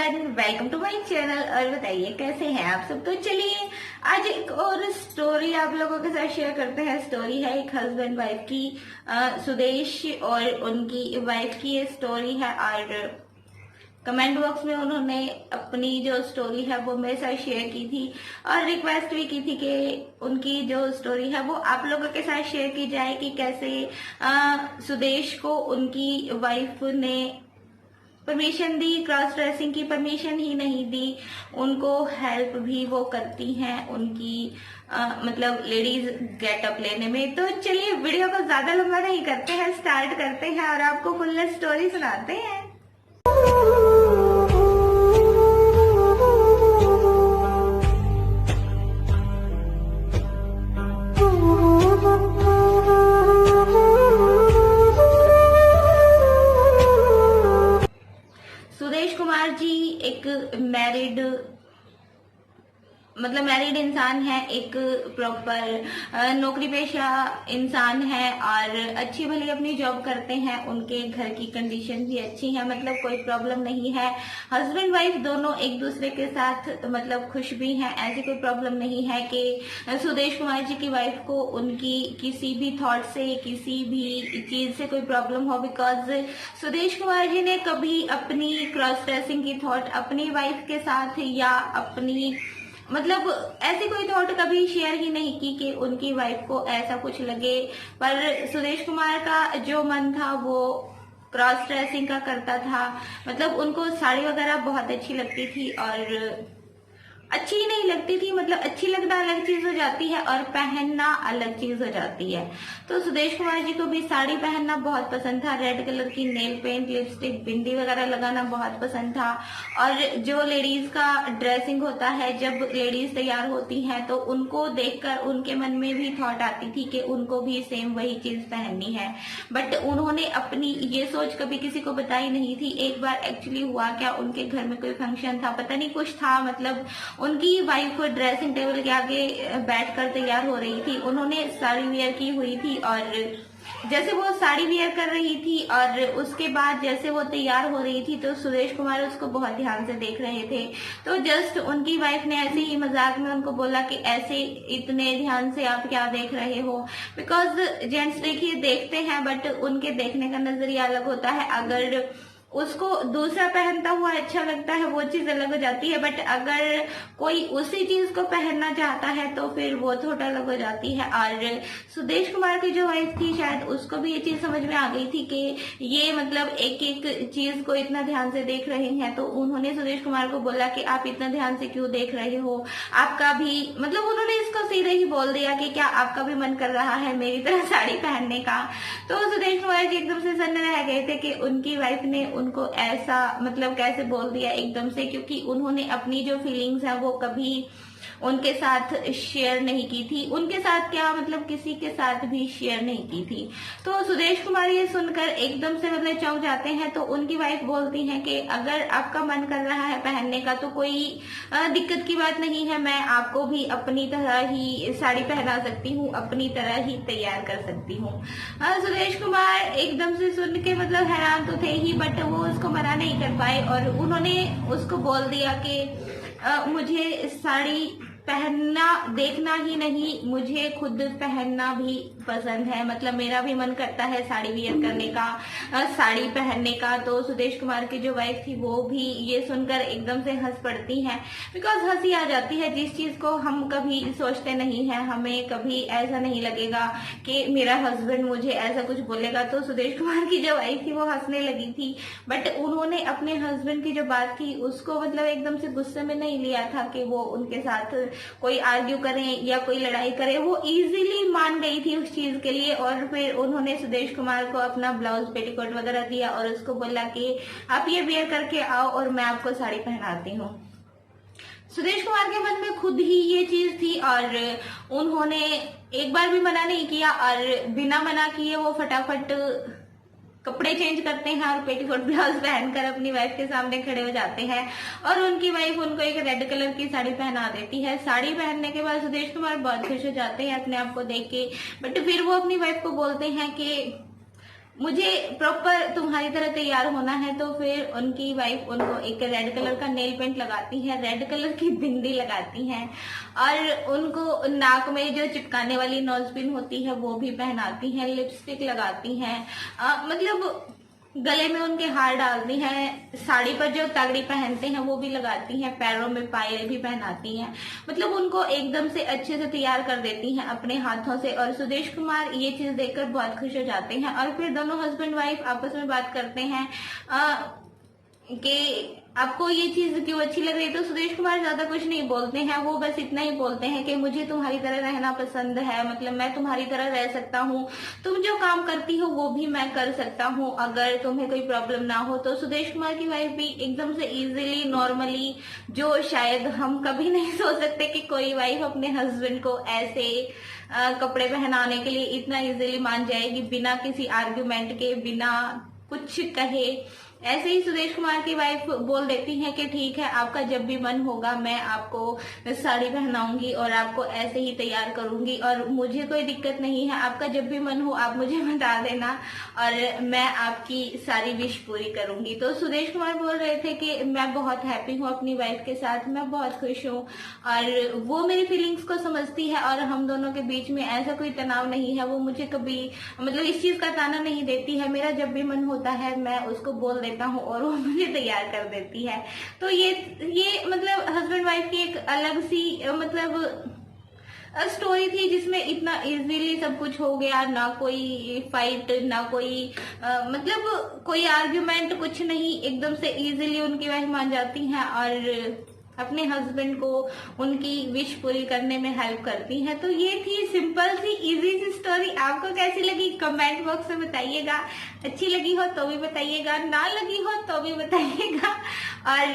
Everyone, welcome to my channel. और बताइए कैसे हैं आप सब। तो चलिए आज एक और स्टोरी आप लोगों के साथ शेयर करते हैं। स्टोरी है एक हस्बैंड वाइफ की, सुदेश और उनकी वाइफ की ये स्टोरी है। और कमेंट बॉक्स में उन्होंने अपनी जो स्टोरी है वो मेरे साथ शेयर की थी और रिक्वेस्ट भी की थी कि उनकी जो स्टोरी है वो आप लोगों के साथ शेयर की जाए कि कैसे सुदेश को उनकी वाइफ ने परमिशन दी, क्रॉस ड्रेसिंग की परमिशन ही नहीं दी, उनको हेल्प भी वो करती हैं उनकी मतलब लेडीज गेटअप लेने में। तो चलिए वीडियो को ज्यादा लंबा नहीं करते हैं, स्टार्ट करते हैं और आपको फुल स्टोरी सुनाते हैं। सुदेश कुमार जी एक मैरिड इंसान है, एक प्रॉपर नौकरी पेशा इंसान है और अच्छी भली अपनी जॉब करते हैं। उनके घर की कंडीशन भी अच्छी है, मतलब कोई प्रॉब्लम नहीं है। हस्बैंड वाइफ दोनों एक दूसरे के साथ मतलब खुश भी हैं। ऐसी कोई प्रॉब्लम नहीं है कि सुदेश कुमार जी की वाइफ को उनकी किसी भी थॉट से, किसी भी चीज से कोई प्रॉब्लम हो। बिकॉज सुदेश कुमार जी ने कभी अपनी क्रॉस ड्रेसिंग की थॉट अपनी वाइफ के साथ या अपनी मतलब ऐसी कोई थॉट कभी शेयर ही नहीं की कि उनकी वाइफ को ऐसा कुछ लगे। पर सुदेश कुमार का जो मन था वो क्रॉस ड्रेसिंग का करता था। मतलब उनको साड़ी वगैरह बहुत अच्छी लगती थी और अच्छी ही नहीं लगती थी, मतलब अच्छी लगना अलग चीज हो जाती है और पहनना अलग चीज हो जाती है। तो सुदेश कुमार जी को भी साड़ी पहनना बहुत पसंद था, रेड कलर की नेल पेंट, लिपस्टिक, बिंदी वगैरह लगाना बहुत पसंद था। और जो लेडीज का ड्रेसिंग होता है, जब लेडीज तैयार होती हैं तो उनको देखकर उनके मन में भी थॉट आती थी कि उनको भी सेम वही चीज पहननी है। बट उन्होंने अपनी ये सोच कभी किसी को बताई नहीं थी। एक बार एक्चुअली हुआ क्या, उनके घर में कोई फंक्शन था, पता नहीं कुछ था, मतलब उनकी वाइफ ड्रेसिंग टेबल के आगे बैठकर तैयार हो रही थी। उन्होंने साड़ी वेयर की हुई थी और जैसे वो साड़ी वेयर कर रही थी और उसके बाद जैसे वो तैयार हो रही थी तो सुदेश कुमार उसको बहुत ध्यान से देख रहे थे। तो जस्ट उनकी वाइफ ने ऐसे ही मजाक में उनको बोला कि ऐसे इतने ध्यान से आप क्या देख रहे हो। बिकॉज जेंट्स देखिए देखते हैं बट उनके देखने का नजरिया अलग होता है। अगर उसको दूसरा पहनता हुआ अच्छा लगता है वो चीज अलग हो जाती है, बट अगर कोई उसी चीज को पहनना चाहता है तो फिर वो थोड़ा अलग हो जाती है। और सुदेश कुमार की जो वाइफ थी शायद उसको भी ये चीज समझ में आ गई थी कि ये मतलब एक एक चीज को इतना ध्यान से देख रहे हैं। तो उन्होंने सुदेश कुमार को बोला कि आप इतना ध्यान से क्यों देख रहे हो, आपका भी मतलब उन्होंने इसको सीधे ही बोल दिया कि क्या आपका भी मन कर रहा है मेरी तरह साड़ी पहनने का। तो सुदेश कुमार जी एकदम से सन्न रह गए थे कि उनकी वाइफ ने उनको ऐसा मतलब कैसे बोल दिया एकदम से, क्योंकि उन्होंने अपनी जो फीलिंग्स है वो कभी उनके साथ शेयर नहीं की थी। उनके साथ क्या मतलब किसी के साथ भी शेयर नहीं की थी। तो सुदेश कुमार ये सुनकर एकदम से मतलब चौंक जाते हैं। तो उनकी वाइफ बोलती हैं कि अगर आपका मन कर रहा है पहनने का तो कोई दिक्कत की बात नहीं है, मैं आपको भी अपनी तरह ही साड़ी पहना सकती हूँ, अपनी तरह ही तैयार कर सकती हूँ। सुदेश कुमार एकदम से सुन के मतलब हैरान तो थे ही, बट वो उसको मना नहीं कर पाए और उन्होंने उसको बोल दिया कि मुझे साड़ी पहनना देखना ही नहीं, मुझे खुद पहनना भी पसंद है, मतलब मेरा भी मन करता है साड़ी वियर करने का, साड़ी पहनने का। तो सुदेश कुमार की जो वाइफ थी वो भी ये सुनकर एकदम से हंस पड़ती हैं। बिकॉज हंसी आ जाती है जिस चीज को हम कभी सोचते नहीं है, हमें कभी ऐसा नहीं लगेगा कि मेरा हस्बैंड मुझे ऐसा कुछ बोलेगा। तो सुदेश कुमार की जो वाइफ थी वो हंसने लगी थी, बट उन्होंने अपने हस्बैंड की जो बात थी उसको मतलब एकदम से गुस्से में नहीं लिया था कि वो उनके साथ कोई आर्ग्यू करें या कोई लड़ाई करे। वो इजीली मान गई थी उस चीज के लिए और फिर उन्होंने सुदेश कुमार को अपना ब्लाउज पेटीकोट वगैरह दिया और उसको बोला कि आप ये वेयर करके आओ और मैं आपको साड़ी पहनाती हूँ। सुदेश कुमार के मन में खुद ही ये चीज थी और उन्होंने एक बार भी मना नहीं किया और बिना मना किए वो फटाफट कपड़े चेंज करते हैं और पेटीकोट ब्लाउज पहनकर अपनी वाइफ के सामने खड़े हो जाते हैं और उनकी वाइफ उनको एक रेड कलर की साड़ी पहना देती है। साड़ी पहनने के बाद सुदेश कुमार बहुत खुश हो जाते हैं अपने आप को देख के, बट फिर वो अपनी वाइफ को बोलते हैं कि मुझे प्रॉपर तुम्हारी तरह तैयार होना है। तो फिर उनकी वाइफ उनको एक रेड कलर का नेल पेंट लगाती है, रेड कलर की बिंदी लगाती है, और उनको नाक में जो चिपकाने वाली नोज पिन होती है वो भी पहनाती है, लिपस्टिक लगाती हैं, मतलब गले में उनके हार डालती हैं, साड़ी पर जो तगड़ी पहनते हैं वो भी लगाती हैं, पैरों में पायल भी पहनाती हैं, मतलब उनको एकदम से अच्छे से तैयार कर देती हैं अपने हाथों से। और सुदेश कुमार ये चीज देखकर बहुत खुश हो जाते हैं, और फिर दोनों हस्बैंड वाइफ आपस में बात करते हैं कि आपको ये चीज क्यों अच्छी लग रही है। तो सुदेश कुमार ज्यादा कुछ नहीं बोलते हैं, वो बस इतना ही बोलते हैं कि मुझे तुम्हारी तरह रहना पसंद है, मतलब मैं तुम्हारी तरह रह सकता हूँ, तुम जो काम करती हो वो भी मैं कर सकता हूँ, अगर तुम्हें कोई प्रॉब्लम ना हो। तो सुदेश कुमार की वाइफ भी एकदम से इजीली नॉर्मली, जो शायद हम कभी नहीं सोच सकते कि कोई वाइफ अपने हस्बैंड को ऐसे कपड़े पहनाने के लिए इतना इजीली मान जाएगी, बिना किसी आर्ग्यूमेंट के, बिना कुछ कहे। ऐसे ही सुदेश कुमार की वाइफ बोल देती है कि ठीक है, आपका जब भी मन होगा मैं आपको साड़ी पहनाऊंगी और आपको ऐसे ही तैयार करूंगी, और मुझे कोई दिक्कत नहीं है, आपका जब भी मन हो आप मुझे बता देना और मैं आपकी सारी विश पूरी करूंगी। तो सुदेश कुमार बोल रहे थे कि मैं बहुत हैप्पी हूँ अपनी वाइफ के साथ, मैं बहुत खुश हूँ और वो मेरी फीलिंग्स को समझती है, और हम दोनों के बीच में ऐसा कोई तनाव नहीं है, वो मुझे कभी मतलब इस चीज का ताना नहीं देती है, मेरा जब भी मन होता है मैं उसको बोल देता हूँ और वो मुझे तैयार कर देती है। तो ये मतलब हस्बैंड वाइफ की एक अलग सी मतलब स्टोरी थी, जिसमें इतना इजीली सब कुछ हो गया, ना कोई फाइट, ना कोई मतलब कोई आर्ग्यूमेंट, कुछ नहीं, एकदम से इजीली उनकी वाइफ मान जाती हैं और अपने हस्बैंड को उनकी विश पूरी करने में हेल्प करती हैं। तो ये थी सिंपल सी इजी सी स्टोरी। आपको कैसी लगी कमेंट बॉक्स में बताइएगा, अच्छी लगी हो तो भी बताइएगा, ना लगी हो तो भी बताइएगा, और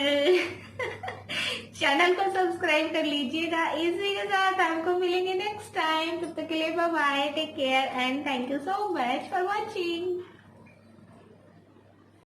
चैनल को सब्सक्राइब कर लीजिएगा। इसी के साथ आपको मिलेंगे नेक्स्ट टाइम, तब तक के लिए bye bye, take care and thank you so much for watching.